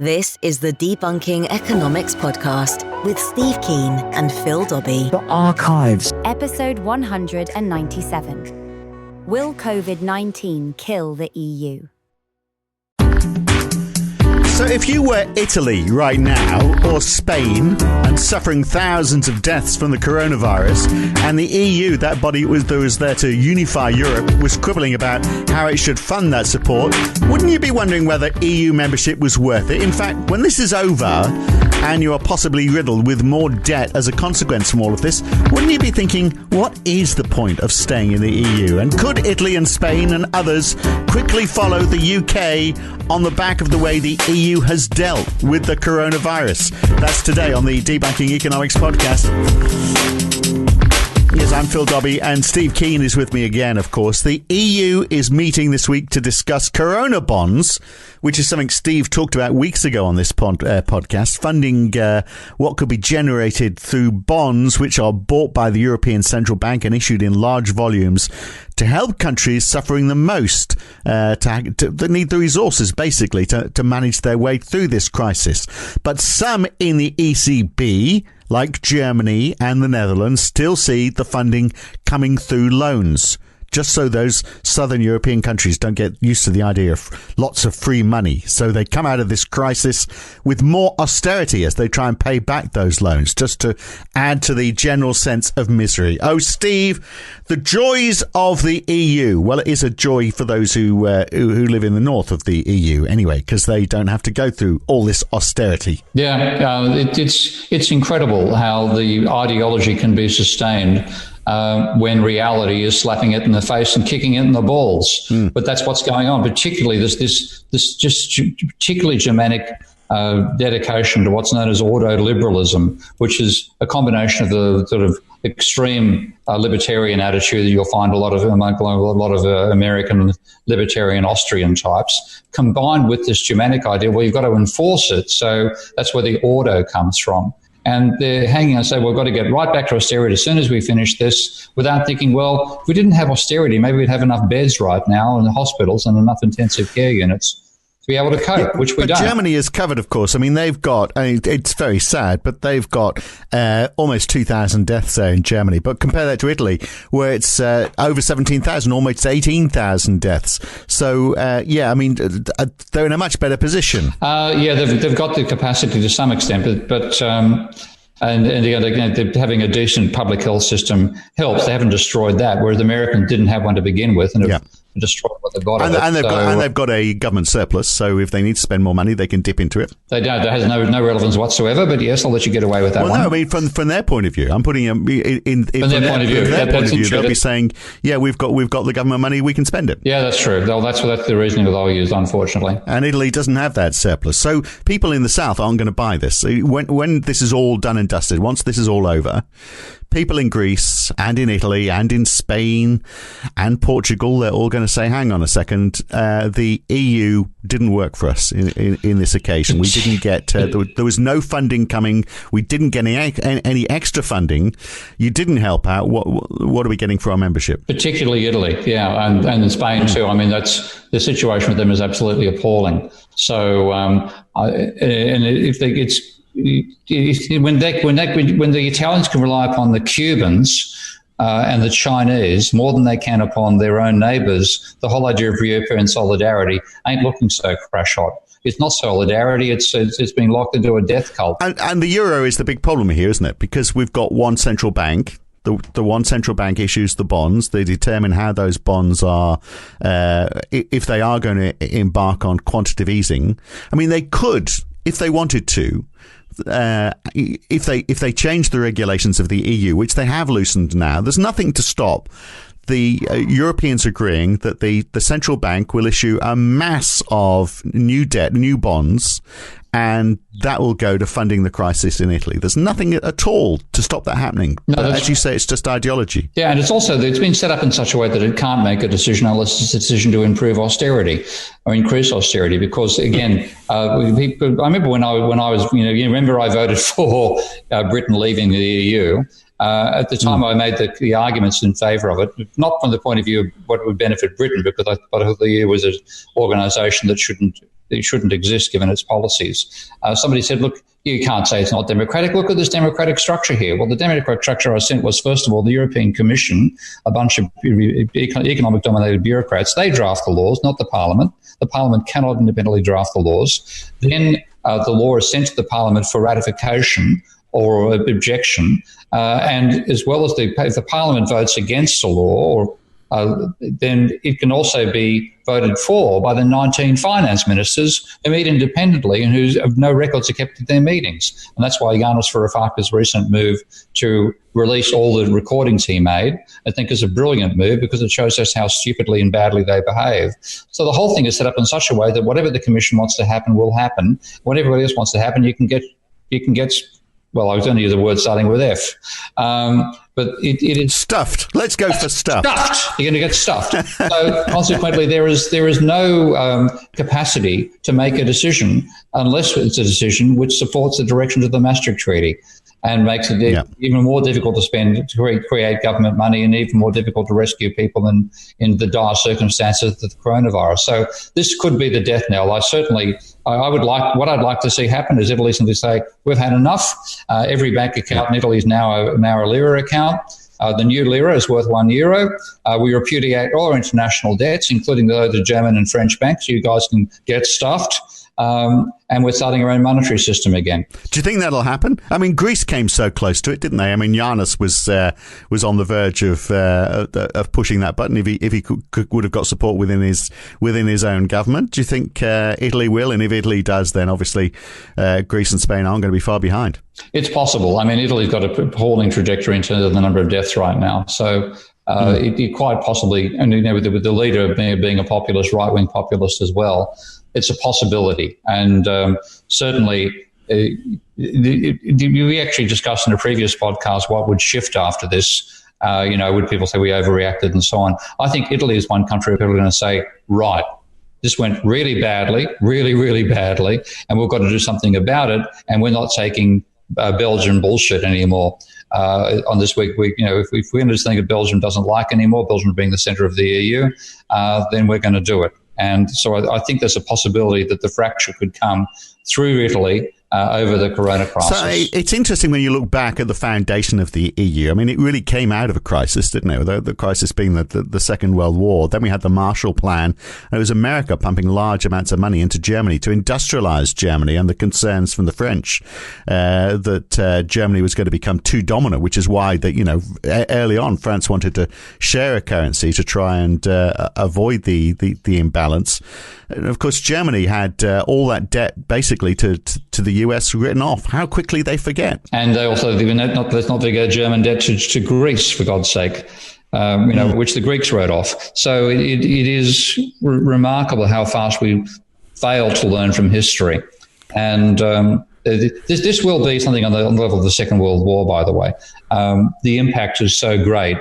This is the Debunking Economics Podcast with Steve Keen and Phil Dobbie. The Archives. Episode 197. Will COVID-19 kill the EU? So if you were Italy right now, or Spain, and suffering thousands of deaths from the coronavirus, and the EU, that body that was there to unify Europe, was quibbling about how it should fund that support, wouldn't you be wondering whether EU membership was worth it? In fact, when this is over, and you are possibly riddled with more debt as a consequence from all of this, wouldn't you be thinking, what is the point of staying in the EU? And could Italy and Spain and others quickly follow the UK on the back of the way the EU has dealt with the coronavirus? That's today on the Debunking Economics Podcast. Yes, I'm Phil Dobbie, and Steve Keen is with me again, of course. The EU is meeting this week to discuss corona bonds, which is something Steve talked about weeks ago on this podcast, funding what could be generated through bonds which are bought by the European Central Bank and issued in large volumes to help countries suffering the most, that need the resources, basically, to manage their way through this crisis. But some in the ECB, like Germany and the Netherlands, still see the funding coming through loans, just so those southern European countries don't get used to the idea of lots of free money. So they come out of this crisis with more austerity as they try and pay back those loans, just to add to the general sense of misery. Oh, Steve, the joys of the EU. Well, it is a joy for those who live in the north of the EU anyway, because they don't have to go through all this austerity. Yeah, it's incredible how the ideology can be sustained when reality is slapping it in the face and kicking it in the balls. But that's what's going on, particularly this particularly Germanic dedication to what's known as ordoliberalism, which is a combination of the sort of extreme libertarian attitude that you'll find among a lot of American libertarian Austrian types, combined with this Germanic idea where you've got to enforce it. So that's where the ordo comes from. And they're hanging on and say, we've got to get right back to austerity as soon as we finish this, without thinking, well, if we didn't have austerity, maybe we'd have enough beds right now in the hospitals and enough intensive care units to be able to cope, which we don't. Germany is covered, of course. I mean, they've got, it's very sad, but they've got almost 2,000 deaths there in Germany. But compare that to Italy, where it's over 17,000, almost 18,000 deaths. So, I mean, they're in a much better position. They've got the capacity to some extent, but and having a decent public health system helps. They haven't destroyed that, whereas the Americans didn't have one to begin with, and have destroyed what they've got. And they've got a government surplus, so if they need to spend more money, they can dip into it. They don't. That has no relevance whatsoever. But yes, I'll let you get away with that one. No, I mean from their point of view, I'm putting them from their point of view. They'll be saying, "Yeah, we've got the government money, we can spend it." Yeah, that's true. That's the reasoning that they'll use, unfortunately. And Italy doesn't have that surplus, so people in the south aren't going to buy this. When this is all done and dusted, once this is all over, people in Greece and in Italy and in Spain and Portugal, they're all going to say, hang on a second, the EU didn't work for us in this occasion. We didn't get, there was no funding coming. We didn't get any extra funding. You didn't help out. What are we getting for our membership? Particularly Italy, yeah, and in Spain too. I mean, that's the situation with them is absolutely appalling. So, when the Italians can rely upon the Cubans and the Chinese more than they can upon their own neighbours, the whole idea of European solidarity ain't looking so crash hot. It's not solidarity; it's being locked into a death cult. And the euro is the big problem here, isn't it? Because we've got one central bank. The one central bank issues the bonds. They determine how those bonds are, if they are going to embark on quantitative easing. I mean, they could, if they wanted to, if they change the regulations of the EU, which they have loosened now. There's nothing to stop the Europeans agreeing that the central bank will issue a mass of new debt, new bonds, and that will go to funding the crisis in Italy. There's nothing at all to stop that happening. No, as you say, it's just ideology. Yeah, and it's been set up in such a way that it can't make a decision unless it's a decision to improve austerity or increase austerity. Because again, I remember when I was, remember I voted for Britain leaving the EU. At the time, I made the arguments in favour of it, not from the point of view of what would benefit Britain, because I thought the EU was an organisation that shouldn't it shouldn't exist given its policies. Somebody said, look, you can't say it's not democratic. Look at this democratic structure here. Well, the democratic structure I sent was, first of all, the European Commission, a bunch of economic-dominated bureaucrats. They draft the laws, not the Parliament. The Parliament cannot independently draft the laws. Then the law is sent to the Parliament for ratification or objection, and as well as if the Parliament votes against a law, then it can also be voted for by the 19 finance ministers who meet independently and who have no records are kept at their meetings. And that's why Yanis Varoufakis' recent move to release all the recordings he made, I think, is a brilliant move, because it shows us how stupidly and badly they behave. So the whole thing is set up in such a way that whatever the Commission wants to happen will happen. What everybody else wants to happen, you can get. Well, I was going to use a word starting with F, but it is stuffed. Let's go for stuffed. Stuffed. You're going to get stuffed. So consequently, there is no capacity to make a decision unless it's a decision which supports the directions of the Maastricht Treaty, and makes it even more difficult to create government money, and even more difficult to rescue people in the dire circumstances of the coronavirus. So this could be the death knell. What I'd like to see happen is Italy simply say, we've had enough. Every bank account in Italy is now a lira account. The new lira is worth €1. We repudiate all our international debts, including the German and French banks. You guys can get stuffed. And we're starting our own monetary system again. Do you think that'll happen? I mean, Greece came so close to it, didn't they? I mean, Yanis was on the verge of pushing that button if he would have got support within his own government. Do you think Italy will? And if Italy does, then obviously Greece and Spain aren't going to be far behind. It's possible. I mean, Italy's got a appalling trajectory in terms of the number of deaths right now. So it quite possibly, and with the leader being a populist, right-wing populist as well, it's a possibility. And certainly, we actually discussed in a previous podcast what would shift after this. Would people say we overreacted and so on? I think Italy is one country where people are going to say, right, this went really badly, really, really badly, and we've got to do something about it, and we're not taking Belgian bullshit anymore. On this week, if we understand that Belgium doesn't like anymore, Belgium being the centre of the EU, then we're going to do it. And so I think there's a possibility that the fracture could come through Italy over the corona crisis. So it's interesting when you look back at the foundation of the EU. I mean, it really came out of a crisis, didn't it? The crisis being the Second World War. Then we had the Marshall Plan. And it was America pumping large amounts of money into Germany to industrialize Germany, and the concerns from the French that Germany was going to become too dominant, which is why early on France wanted to share a currency to try and avoid the imbalance. And of course, Germany had all that debt basically to the US written off. How quickly they forget. And they also, let's not forget German debt to Greece, for God's sake, which the Greeks wrote off. So it is remarkable how fast we fail to learn from history. And this will be something on the level of the Second World War, by the way. The impact is so great,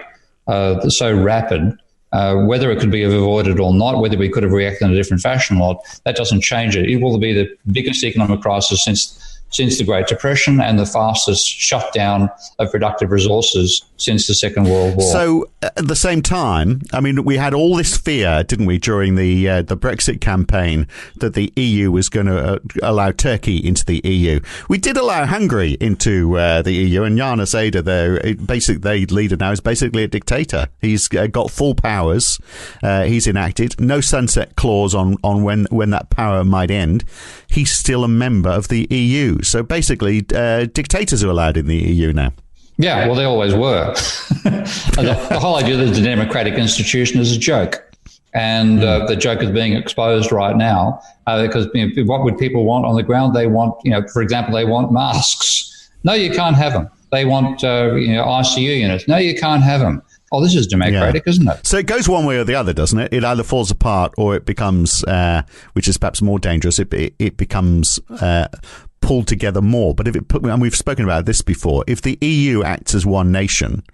so rapid. Whether it could be avoided or not, whether we could have reacted in a different fashion or not, that doesn't change it. It will be the biggest economic crisis since the Great Depression, and the fastest shutdown of productive resources since the Second World War. So at the same time, I mean, we had all this fear, didn't we, during the Brexit campaign, that the EU was going to allow Turkey into the EU. We did allow Hungary into the EU, and János Áder, their leader now, is basically a dictator. He's got full powers. He's enacted no sunset clause on when that power might end. He's still a member of the EU. So basically, dictators are allowed in the EU now. Yeah, well, they always were. The whole idea that the democratic institution is a joke. And the joke is being exposed right now because what would people want on the ground? They want, for example, they want masks. No, you can't have them. They want ICU units. No, you can't have them. Oh, this is democratic, isn't it? So it goes one way or the other, doesn't it? It either falls apart or it becomes, which is perhaps more dangerous, it becomes pulled together more. But and we've spoken about this before, if the EU acts as one nation,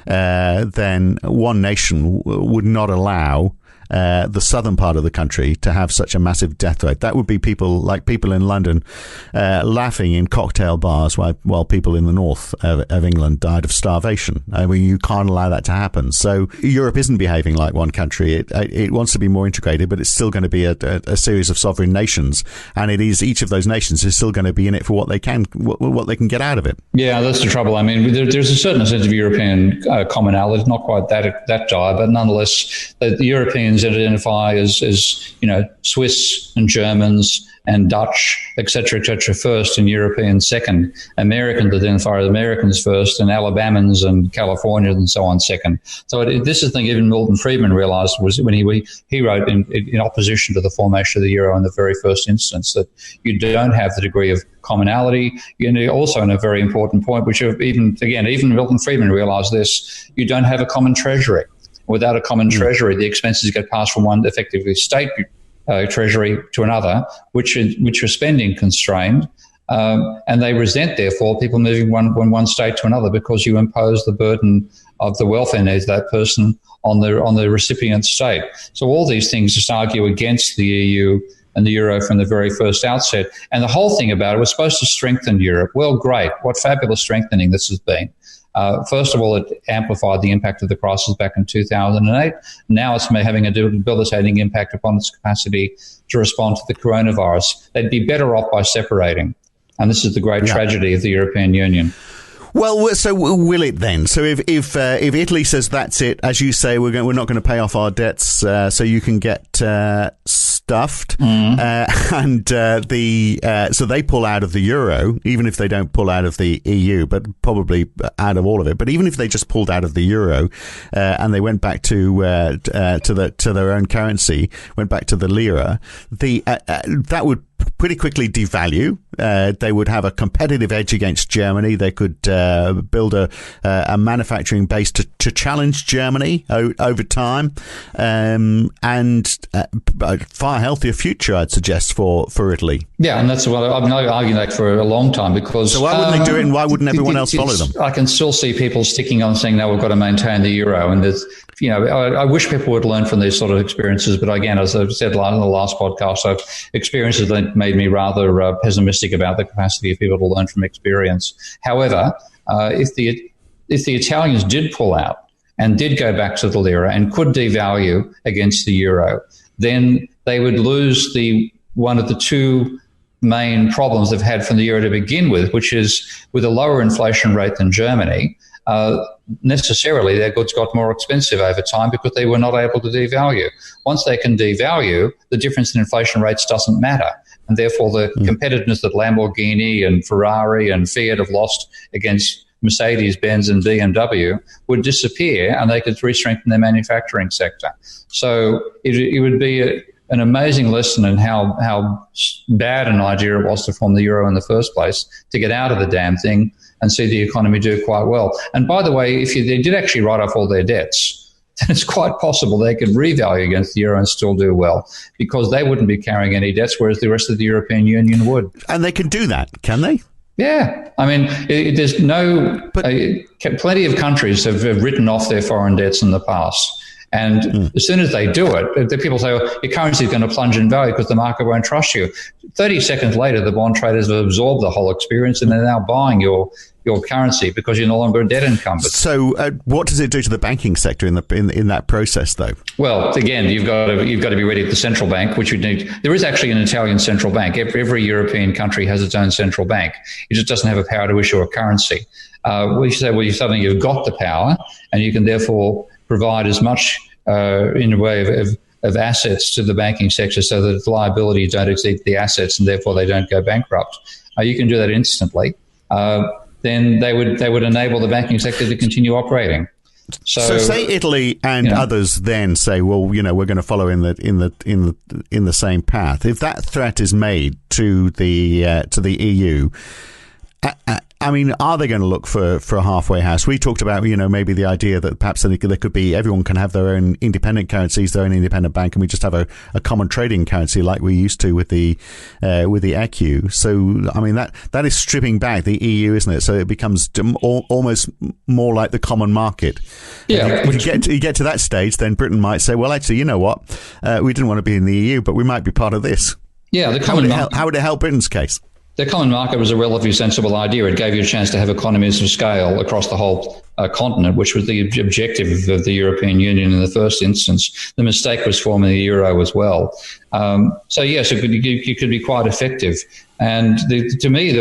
then one nation would not allow the southern part of the country to have such a massive death rate. That would be people in London laughing in cocktail bars while people in the north of England died of starvation. I mean, you can't allow that to happen. So Europe isn't behaving like one country. It wants to be more integrated, but it's still going to be a series of sovereign nations, and it is each of those nations is still going to be in it for what they can get out of it. Yeah, that's the trouble. I mean, there's a certain sense of European commonality, not quite that dire, but nonetheless, the Europeans identify as Swiss and Germans and Dutch, etc., first, and Europeans second. Americans identify as Americans first, and Alabamans and Californians and so on second. So this is the thing even Milton Friedman realized was when he wrote in opposition to the formation of the euro in the very first instance, that you don't have the degree of commonality. Also, in a very important point, which even Milton Friedman realized this, you don't have a common treasury. Without a common treasury, the expenses get passed from one effectively state treasury to another, which are spending constrained, and they resent, therefore, people moving one state to another because you impose the burden of the welfare needs of that person on the recipient state. So all these things just argue against the EU and the euro from the very first outset. And the whole thing about it was supposed to strengthen Europe. Well, great. What fabulous strengthening this has been. First of all, it amplified the impact of the crisis back in 2008. Now it's having a debilitating impact upon its capacity to respond to the coronavirus. They'd be better off by separating. And this is the great tragedy of the European Union. Well, so will it then? So if Italy says that's it, as you say, we're not going to pay off our debts, so you can get stuffed, so they pull out of the euro, even if they don't pull out of the EU, but probably out of all of it. But even if they just pulled out of the euro and they went back to their own currency, went back to the lira, that would pretty quickly devalue. They would have a competitive edge against Germany. They could build a manufacturing base to challenge Germany over time, and a far healthier future, I'd suggest, for Italy. Yeah, and that's what I've been arguing that for a long time, because... So why wouldn't they do it, and why wouldn't everyone else follow them? I can still see people sticking on saying, no, we've got to maintain the euro, and there's... I wish people would learn from these sort of experiences. But again, as I've said in the last podcast, I've experiences that made me rather pessimistic about the capacity of people to learn from experience. However, if the Italians did pull out and did go back to the lira and could devalue against the euro, then they would lose one of the two main problems they've had from the euro to begin with, which is with a lower inflation rate than Germany. Necessarily their goods got more expensive over time because they were not able to devalue. Once they can devalue, the difference in inflation rates doesn't matter. And therefore the competitiveness that Lamborghini and Ferrari and Fiat have lost against Mercedes-Benz and BMW would disappear, and they could re-strengthen their manufacturing sector. So it would be an amazing lesson in how bad an idea it was to form the euro in the first place, to get out of the damn thing and see the economy do quite well. And by the way, if they did actually write off all their debts, then it's quite possible they could revalue against the euro and still do well, because they wouldn't be carrying any debts, whereas the rest of the European Union would. And they can do that, can they? Yeah. I mean, there's plenty of countries have written off their foreign debts in the past. And as soon as they do it, the people say, oh, your currency is going to plunge in value because the market won't trust you. 30 seconds later, the bond traders have absorbed the whole experience and they're now buying your currency because you're no longer a debt incumbent. So what does it do to the banking sector in that process, though? Well, again, you've got to be ready at the central bank, which you need. There is actually an Italian central bank. Every European country has its own central bank. It just doesn't have a power to issue a currency. We say, well, you've got the power, and you can therefore provide as much in the way of assets to the banking sector so that liabilities don't exceed the assets and therefore they don't go bankrupt. You can do that instantly. Then they would enable the banking sector to continue operating. So say Italy and others then say, well, we're going to follow in the same path. If that threat is made to the EU, I mean, are they going to look for a halfway house? We talked about, maybe the idea that perhaps there could be, everyone can have their own independent currencies, their own independent bank, and we just have a common trading currency like we used to with the ECU. So, I mean, that is stripping back the EU, isn't it? So it becomes almost more like the common market. Yeah. If you get to that stage, then Britain might say, well, actually, you know what? We didn't want to be in the EU, but we might be part of this. Yeah. How would it help Britain's case? The common market was a relatively sensible idea. It gave you a chance to have economies of scale across the whole continent, which was the objective of the European Union in the first instance. The mistake was forming the euro as well. So yes, it could be quite effective. And to me,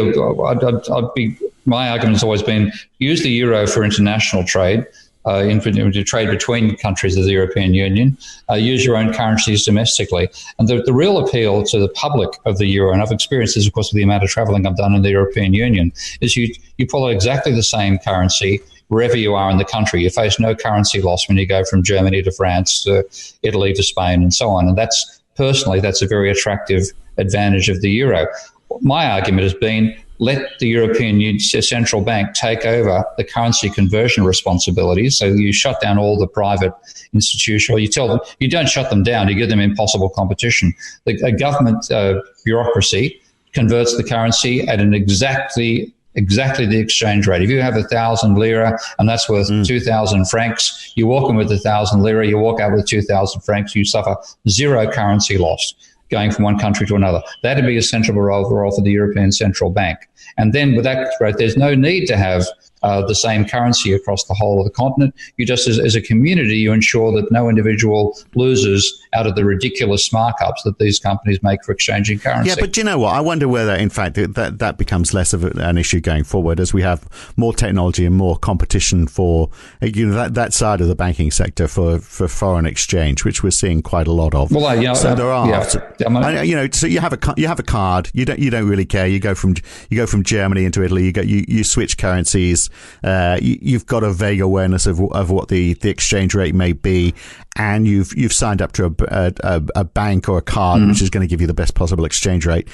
my argument has always been use the euro for international trade. To trade between countries of the European Union, use your own currencies domestically. And the real appeal to the public of the euro, and I've experienced this, of course, with the amount of travelling I've done in the European Union, is you pull out exactly the same currency wherever you are in the country. You face no currency loss when you go from Germany to France, to Italy to Spain, and so on. And that's a very attractive advantage of the euro. My argument has been, let the European Central Bank take over the currency conversion responsibilities. So you shut down all the private institutions. You don't shut them down. You give them impossible competition. A government bureaucracy converts the currency at an exactly the exchange rate. If you have 1,000 lira and that's worth 2,000 francs, you walk in with 1,000 lira, you walk out with 2,000 francs, you suffer zero currency loss going from one country to another. That'd be a central role for the European Central Bank. And then with that growth, there's no need to have the same currency across the whole of the continent. You just, as a community, you ensure that no individual loses out of the ridiculous markups that these companies make for exchanging currency. Yeah, but you know what? I wonder whether, in fact, that becomes less of an issue going forward as we have more technology and more competition for that side of the banking sector for foreign exchange, which we're seeing quite a lot of. Well, so there are. So you have a card. You don't really care. You go from Germany into Italy. You switch currencies. You've got a vague awareness of what the exchange rate may be, and you've signed up to a bank or a card which is going to give you the best possible exchange rate.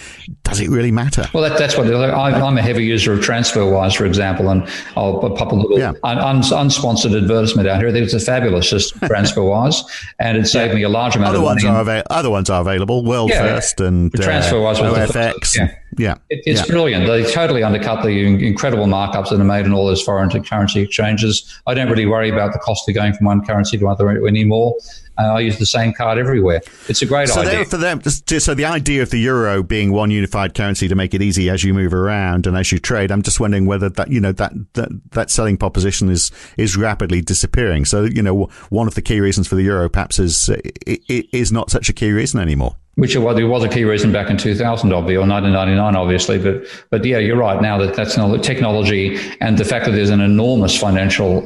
Does it really matter? Well, that's what I'm a heavy user of TransferWise, for example, and I'll pop a little unsponsored advertisement out here. I think it's a fabulous system, TransferWise, and it saved me a large amount of money. Other ones are available. World First and TransferWise was OFX. It's brilliant. They totally undercut the incredible markups that are made in all those foreign currency exchanges. I don't really worry about the cost of going from one currency to another anymore. I use the same card everywhere. It's a great idea. So the idea of the euro being one unified currency to make it easy as you move around and as you trade, I'm just wondering whether that selling proposition is rapidly disappearing. So, one of the key reasons for the euro perhaps is not such a key reason anymore. Which was a key reason back in 2000, or 1999, obviously. But yeah, you're right. Now that's now the technology and the fact that there's an enormous financial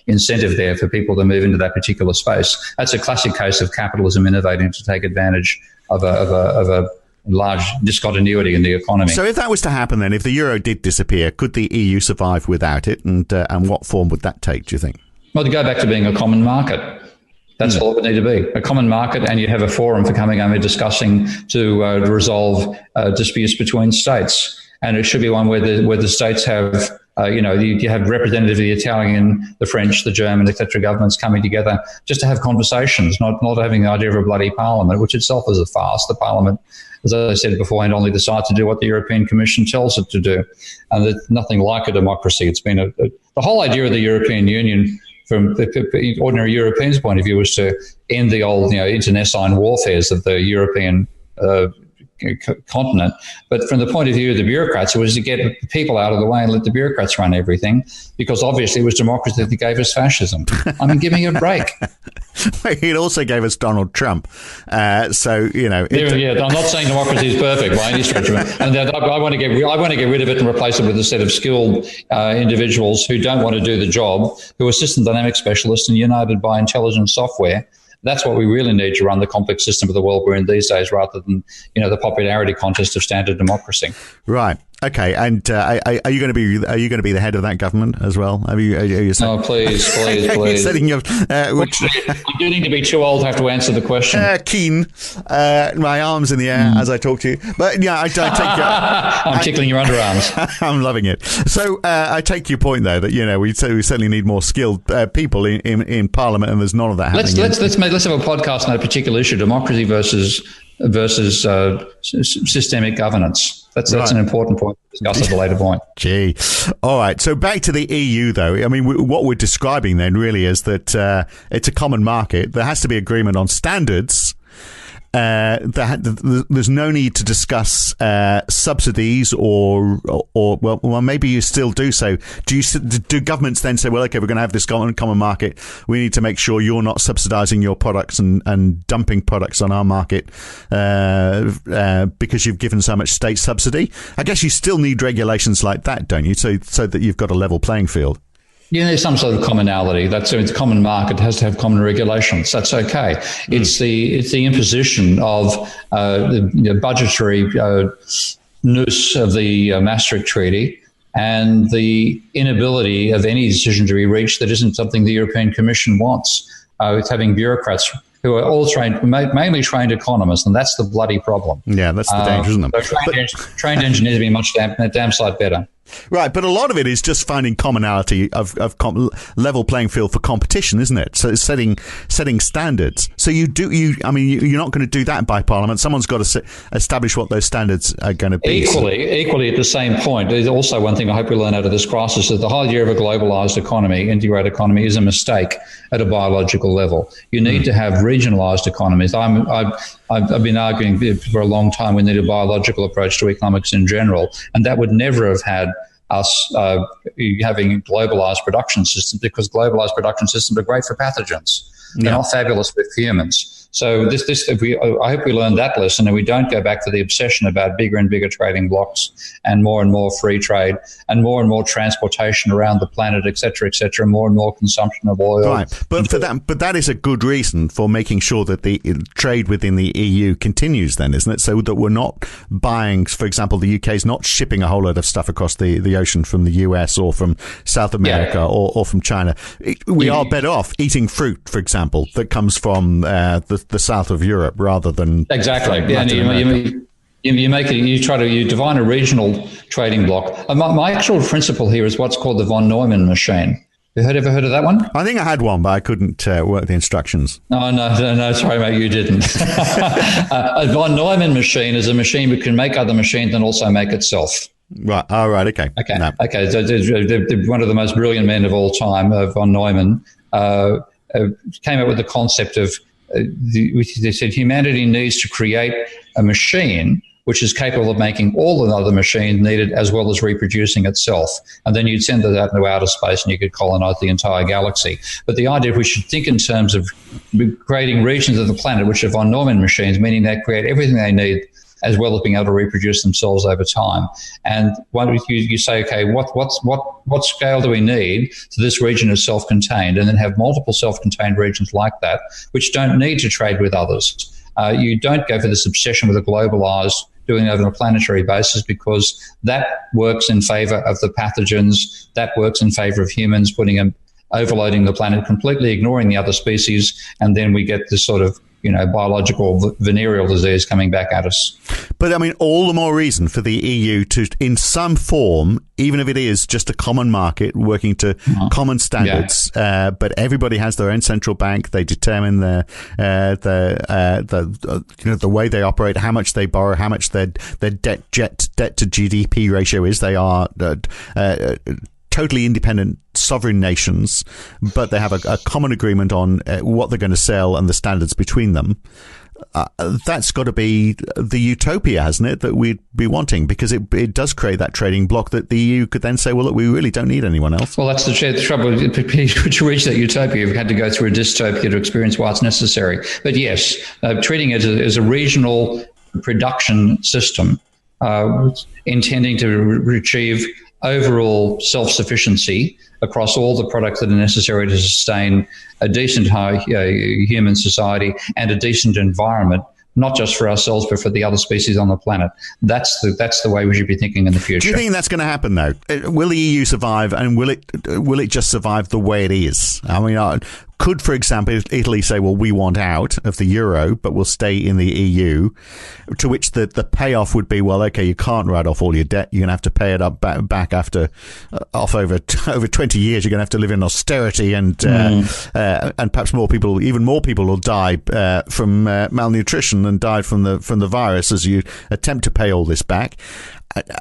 incentive there for people to move into that particular space. That's a classic case of capitalism innovating to take advantage of a large discontinuity in the economy. So if that was to happen, then if the euro did disappear, could the EU survive without it? And what form would that take, do you think? Well, to go back to being a common market. That's all it would need to be, a common market, and you have a forum for coming over discussing to resolve disputes between states. And it should be one where the states have, you have representatives of the Italian, the French, the German, etc. governments coming together just to have conversations, not having the idea of a bloody parliament, which itself is a farce. The parliament, as I said beforehand, only decides to do what the European Commission tells it to do. And there's nothing like a democracy. It's been the whole idea of the European Union from the ordinary Europeans' point of view was to end the old, internecine warfares of the European continent. But from the point of view of the bureaucrats, it was to get the people out of the way and let the bureaucrats run everything, because obviously it was democracy that gave us fascism. I mean, give me a break. It also gave us Donald Trump. I'm not saying democracy is perfect by any stretch of it. And I want to get rid of it and replace it with a set of skilled individuals who don't want to do the job, who are system dynamic specialists and united by intelligent software. That's what we really need to run the complex system of the world we're in these days, rather than the popularity contest of standard democracy. Right. Okay, and are you going to be the head of that government as well? Are you Oh, please. setting up? You do need to be too old to have to answer the question. Keen, my arms in the air as I talk to you. But yeah, I take your. I'm tickling your underarms. I'm loving it. So I take your point though that we certainly need more skilled people in Parliament, and there's none of that happening. Let's have a podcast on a particular issue: democracy versus systemic governance. That's an important point to discuss at a later point. Gee. All right. So back to the EU, though. I mean, what we're describing then really is that it's a common market. There has to be agreement on standards. There's no need to discuss subsidies or well, maybe you still do so. Do governments then say, well, okay, we're going to have this common market. We need to make sure you're not subsidizing your products and dumping products on our market because you've given so much state subsidy? I guess you still need regulations like that, don't you? So that you've got a level playing field. Yeah, there's some sort of commonality. It's a common market. It has to have common regulations. That's okay. It's the imposition of the budgetary noose of the Maastricht Treaty and the inability of any decision to be reached that isn't something the European Commission wants. It's having bureaucrats who are all mainly trained economists, and that's the bloody problem. Yeah, that's the danger, isn't it? So trained engineers would be much damn sight better. Right, but a lot of it is just finding commonality of level playing field for competition, isn't it? So it's setting standards. So you're not going to do that by Parliament. Someone's got to establish what those standards are going to be. Equally, at the same point, there's also one thing I hope we learn out of this crisis: that the whole idea of a globalized economy, integrated economy, is a mistake at a biological level. You need to have regionalized economies. I've been arguing for a long time we need a biological approach to economics in general, and that would never have had us having globalized production systems, because globalized production systems are great for pathogens. They're not fabulous with humans. So I hope we learn that lesson, and we don't go back to the obsession about bigger and bigger trading blocks and more free trade and more transportation around the planet, et cetera, more and more consumption of oil. Right, but that is a good reason for making sure that the trade within the EU continues, then, isn't it? So that we're not buying, for example, the UK is not shipping a whole lot of stuff across the ocean from the US or from South America or from China. We are better off eating fruit, for example, that comes from the south of Europe rather than exactly. You define a regional trading block. My actual principle here is what's called the von Neumann machine. Ever heard of that one? I think I had one, but I couldn't work the instructions. No, sorry, mate, you didn't. A von Neumann machine is a machine that can make other machines and also make itself. Right. Oh, right. Okay. No. Okay. So one of the most brilliant men of all time, von Neumann, came up with the concept of. They said humanity needs to create a machine which is capable of making all the other machines needed as well as reproducing itself. And then you'd send it out into outer space and you could colonize the entire galaxy. But the idea, we should think in terms of creating regions of the planet which are von Neumann machines, meaning they create everything they need as well as being able to reproduce themselves over time. And when you say, okay, what scale do we need so this region is self-contained, and then have multiple self-contained regions like that, which don't need to trade with others. You don't go for this obsession with a globalized, doing it on a planetary basis, because that works in favor of the pathogens, that works in favor of humans, overloading the planet, completely ignoring the other species, and then we get this sort of biological venereal disease coming back at us. But I mean, all the more reason for the EU to, in some form, even if it is just a common market working to common standards, but everybody has their own central bank. They determine the way they operate, how much they borrow, how much their debt to GDP ratio is. They are totally independent sovereign nations, but they have a common agreement on what they're going to sell and the standards between them. That's got to be the utopia, hasn't it, that we'd be wanting, because it does create that trading block that the EU could then say, well, look, we really don't need anyone else. Well, that's the trouble. To reach that utopia, you've had to go through a dystopia to experience why it's necessary. But yes, treating it as a regional production system, intending to achieve overall self-sufficiency across all the products that are necessary to sustain a decent human society and a decent environment, not just for ourselves, but for the other species on the planet. That's the way we should be thinking in the future. Do you think that's going to happen, though? Will the EU survive, and will it just survive the way it is? I mean, could, for example, Italy say, well, we want out of the euro, but we'll stay in the EU, to which the payoff would be, well, okay, you can't write off all your debt. You're going to have to pay it up back after over 20 years. You're going to have to live in austerity, and perhaps even more people will die from malnutrition than died from the virus as you attempt to pay all this back.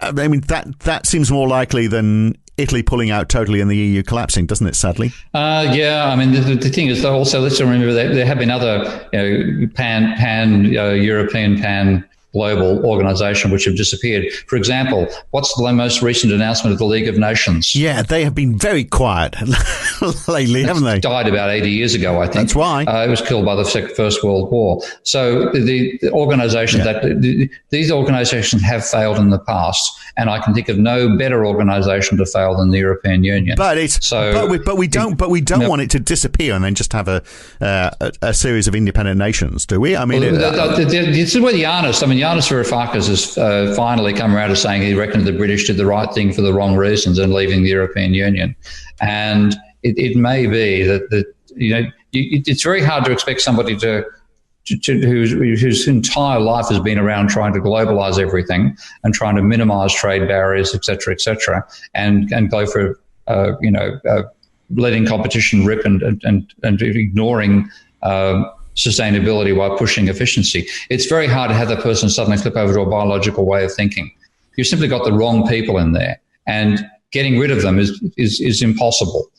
I mean, that seems more likely than Italy pulling out totally and the EU collapsing, doesn't it, sadly? Yeah, I mean, the thing is, also, let's remember that there have been other pan-European, pan-global organisation which have disappeared. For example, what's the most recent announcement of the League of Nations? Yeah, they have been very quiet lately, haven't they? Died about 80 years ago, I think. That's why. It was killed by the First World War. So the organisation these organisations have failed in the past, and I can think of no better organisation to fail than the European Union. But we don't want it to disappear and then just have a series of independent nations, do we? I mean, this is where Yanis Varoufakis has finally come around to saying he reckoned the British did the right thing for the wrong reasons in leaving the European Union, and it may be that it's very hard to expect somebody whose entire life has been around trying to globalize everything and trying to minimize trade barriers, et cetera, and go for letting competition rip and ignoring sustainability while pushing efficiency. It's very hard to have that person suddenly flip over to a biological way of thinking. You've simply got the wrong people in there, and getting rid of them is impossible.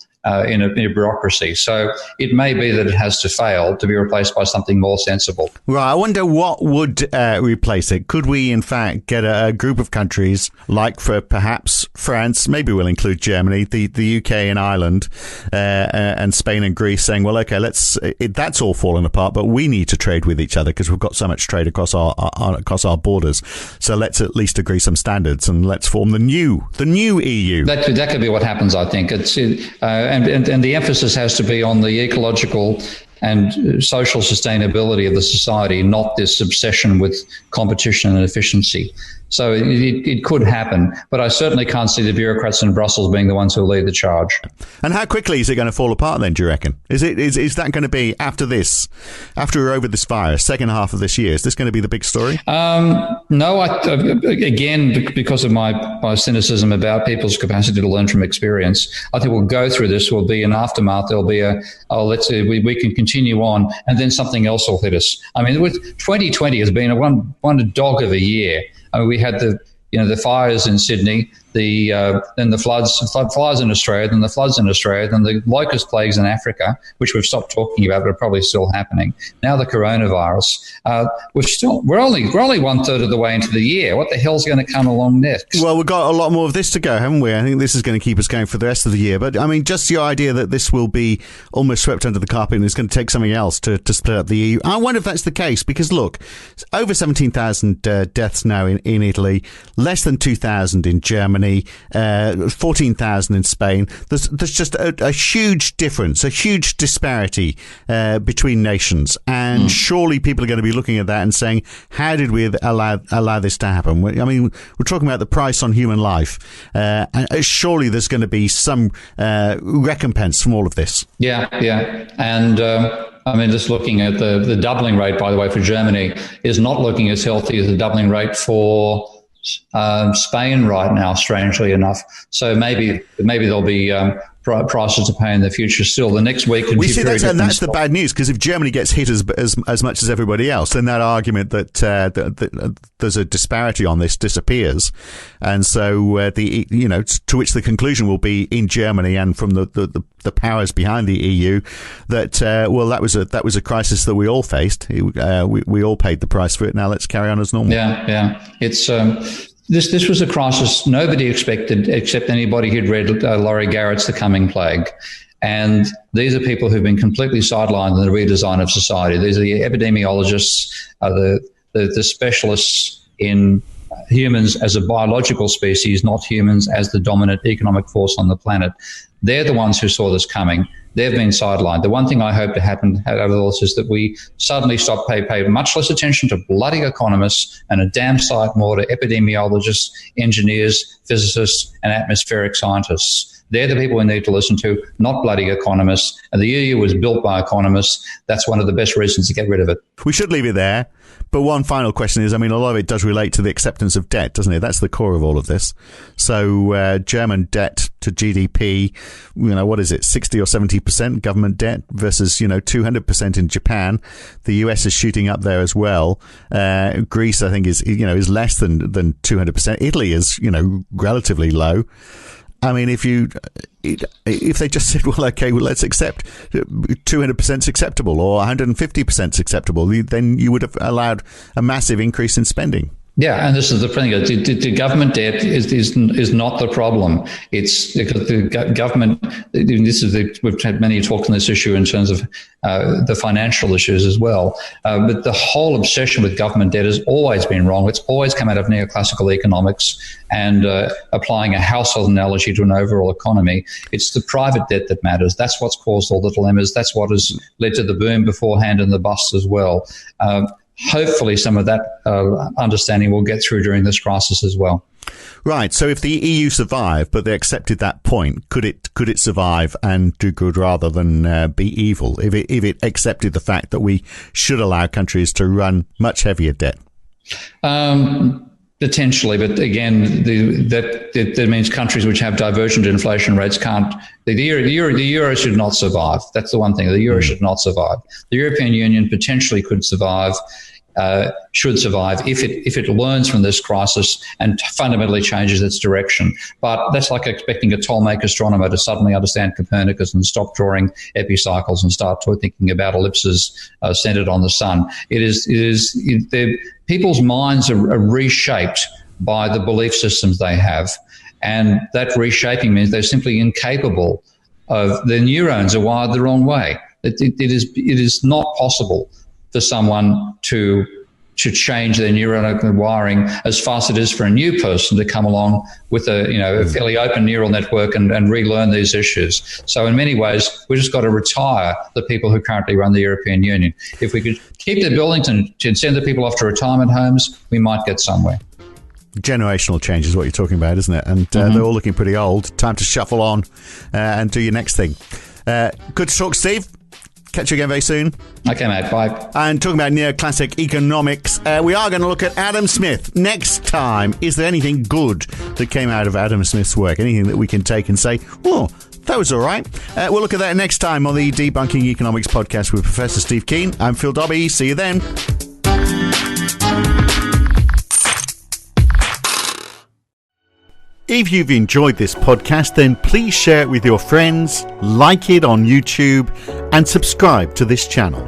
In a bureaucracy. So it may be that it has to fail to be replaced by something more sensible. Right. I wonder what would replace it. Could we, in fact, get a group of countries like, for perhaps France, maybe we'll include Germany, the UK and Ireland, and Spain and Greece, saying, well, okay, that's all fallen apart, but we need to trade with each other because we've got so much trade across our borders. So let's at least agree some standards and let's form the new EU. That could be what happens, I think. And the emphasis has to be on the ecological and social sustainability of the society, not this obsession with competition and efficiency. So it could happen, but I certainly can't see the bureaucrats in Brussels being the ones who lead the charge. And how quickly is it going to fall apart then, do you reckon? Is that going to be after we're over this virus, second half of this year? Is this going to be the big story? No, again, because of my cynicism about people's capacity to learn from experience, I think we'll go through this. Will be an aftermath. There'll be let's say we can continue on, and then something else will hit us. I mean, 2020 has been one dog of a year. I mean, we had the fires in Sydney, then the floods in Australia, then the floods in Australia, then the locust plagues in Africa, which we've stopped talking about, but are probably still happening. Now the coronavirus. We're only 1/3 of the way into the year. What the hell's going to come along next? Well, we've got a lot more of this to go, haven't we? I think this is going to keep us going for the rest of the year. But I mean, just your idea that this will be almost swept under the carpet and it's going to take something else to split up the EU. I wonder if that's the case, because look, over 17,000 deaths now in Italy, less than 2,000 in Germany. 14,000 in Spain. There's just a huge difference, a huge disparity between nations, and surely people are going to be looking at that and saying, "How did we allow this to happen?" I mean, we're talking about the price on human life, and surely there's going to be some recompense from all of this. Yeah, and. I mean, just looking at the doubling rate, by the way, for Germany is not looking as healthy as the doubling rate for Spain right now, strangely enough. So maybe there'll be prices to pay in the future still. The next week could be very different. And that's the bad news, because if Germany gets hit as much as everybody else, then that argument that there's a disparity on this disappears. And so to which the conclusion will be in Germany and from the powers behind the EU that that was a crisis that we all faced. We all paid the price for it. Now let's carry on as normal. Yeah. It's This was a crisis nobody expected except anybody who'd read Laurie Garrett's The Coming Plague. And these are people who've been completely sidelined in the redesign of society. These are the epidemiologists, the specialists in humans as a biological species, not humans as the dominant economic force on the planet. They're the ones who saw this coming. They've been sidelined. The one thing I hope to happen out of all this is that we suddenly stop pay much less attention to bloody economists and a damn sight more to epidemiologists, engineers, physicists, and atmospheric scientists. They're the people we need to listen to, not bloody economists. And the EU was built by economists. That's one of the best reasons to get rid of it. We should leave it there. But one final question is, I mean, a lot of it does relate to the acceptance of debt, doesn't it? That's the core of all of this. So German debt to GDP, what is it, 60 or 70% government debt versus, 200% in Japan. The US is shooting up there as well. Greece, I think, is less than 200%. Italy is, relatively low. I mean, if they just said, well, okay, let's accept 200% acceptable or 150% acceptable, then you would have allowed a massive increase in spending. Yeah, and this is the thing. The government debt is not the problem. It's because the government. We've had many talks on this issue in terms of the financial issues as well. But the whole obsession with government debt has always been wrong. It's always come out of neoclassical economics and applying a household analogy to an overall economy. It's the private debt that matters. That's what's caused all the dilemmas. That's what has led to the boom beforehand and the bust as well. Hopefully some of that understanding will get through during this crisis as well. Right. So if the EU survived, but they accepted that point, could it survive and do good rather than be evil? If it accepted the fact that we should allow countries to run much heavier debt? Potentially, but again, that means countries which have divergent inflation rates can't. The euro should not survive. That's the one thing. The euro should not survive. The European Union potentially could survive. Should survive if it learns from this crisis and fundamentally changes its direction. But that's like expecting a Ptolemaic astronomer to suddenly understand Copernicus and stop drawing epicycles and start thinking about ellipses centered on the sun. People's minds are reshaped by the belief systems they have, and that reshaping means they're simply incapable of. Their neurons are wired the wrong way. It is not possible for someone to change their neuronal wiring as fast as it is for a new person to come along with a fairly open neural network and relearn these issues. So in many ways, we just got to retire the people who currently run the European Union. If we could keep the buildings and send the people off to retirement homes, we might get somewhere. Generational change is what you're talking about, isn't it? And they're all looking pretty old. Time to shuffle on and do your next thing. Good to talk, Steve. Catch you again very soon. Okay, mate. Bye. And talking about neoclassic economics, we are going to look at Adam Smith next time. Is there anything good that came out of Adam Smith's work? Anything that we can take and say, oh, that was all right? We'll look at that next time on the Debunking Economics podcast with Professor Steve Keen. I'm Phil Dobbie. See you then. If you've enjoyed this podcast, then please share it with your friends, like it on YouTube, and subscribe to this channel.